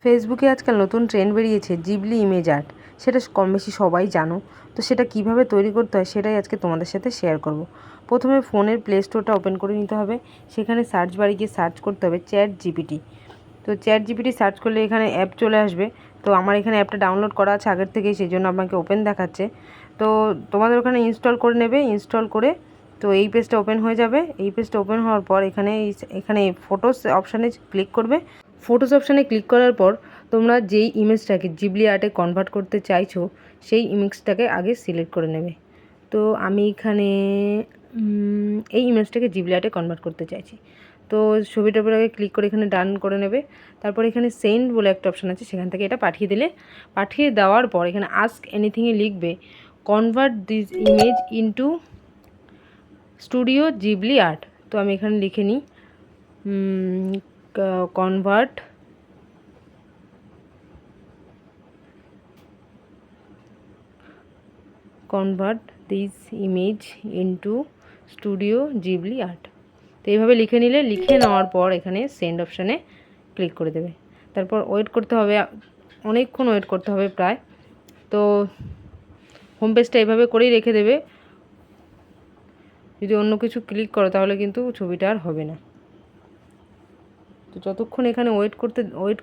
ফেসবুকে আজকাল নতুন ট্রেন্ড বেরিয়েছে জিবলি ইমেজ আর্ট। সেটা কম বেশি সবাই জানো। তো সেটা কিভাবে তৈরি করতে হয় সেটাই আজকে তোমাদের সাথে শেয়ার করব। প্রথমে ফোনের প্লে স্টোরটা ওপেন করে নিতে হবে। সেখানে সার্চ বারে গিয়ে সার্চ করতে হবে চ্যাট জিপিটি। তো চ্যাট জিপিটি সার্চ করলে এখানে অ্যাপ চলে আসবে। তো আমার এখানে অ্যাপটা ডাউনলোড করা আছে আগের থেকেই, সেই জন্য আপনাকে ওপেন দেখাচ্ছে। তো তোমাদের ওখানে ইনস্টল করে নেবে। ইনস্টল করে তো এই পেজটা ওপেন হয়ে যাবে। এই পেজটা ওপেন হওয়ার পর এখানে ফটোস অপশানে ক্লিক করবে। ফটোস অপশানে ক্লিক করার পর তোমরা যেই ইমেজটাকে জিবলি আর্টে কনভার্ট করতে চাইছো সেই ইমেজটাকে আগে সিলেক্ট করে নেবে। তো আমি এখানে এই ইমেজটাকে জিবলি আর্টে কনভার্ট করতে চাইছি। তো ছবিটার উপর আগে ক্লিক করে এখানে ডান করে নেবে। তারপর এখানে সেন্ড বলে একটা অপশান আছে, সেখান থেকে এটা পাঠিয়ে দিলে, পাঠিয়ে দেওয়ার পর এখানে আস্ক এনিথিংয়ে লিখবে convert this image into studio Ghibli art. তো আমি এখানে লিখে নিই convert this image into studio Ghibli art. তো এইভাবে লিখে নিলে, লিখে নেওয়ার পর এখানে সেন্ড অপশানে ক্লিক করে দেবে। তারপর ওয়েট করতে হবে, অনেকক্ষণ ওয়েট করতে হবে প্রায়। তো হোম পেজটা এইভাবে করেই রেখে দেবে। যদি অন্য কিছু ক্লিক করো তাহলে কিন্তু ছবিটা আর হবে না। তো যতক্ষণ এখানে ওয়েট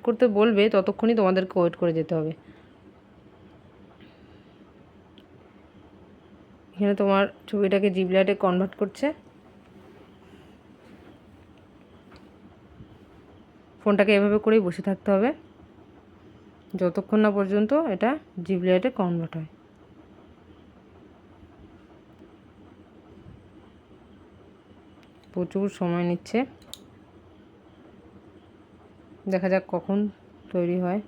করতে বলবে ততক্ষণই তোমাদেরকে ওয়েট করে যেতে হবে। এখানে তোমার ছবিটাকে জিবলি আর্টে কনভার্ট করছে। ফোনটাকে এভাবে করেই বসে থাকতে হবে যতক্ষণ না পর্যন্ত এটা জিবলি আর্টে কনভার্ট হয়। প্রচুর সময় নিচ্ছে, দেখা যাক কখন তৈরি হয়।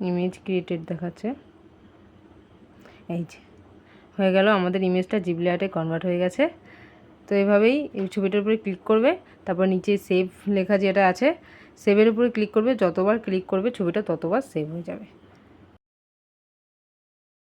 ইমেজ ক্রিয়েটেড দেখাচ্ছে। এই যে হয়ে গেল, আমাদের ইমেজটা জিবলি আর্টে কনভার্ট হয়ে গেছে। তো এইভাবেই এই ছবিটার উপরে ক্লিক করবে, তারপর নিচে সেভ লেখা যেটা আছে সেভের উপরে ক্লিক করবে। যতবার ক্লিক করবে ছবিটা ততবার সেভ হয়ে যাবে।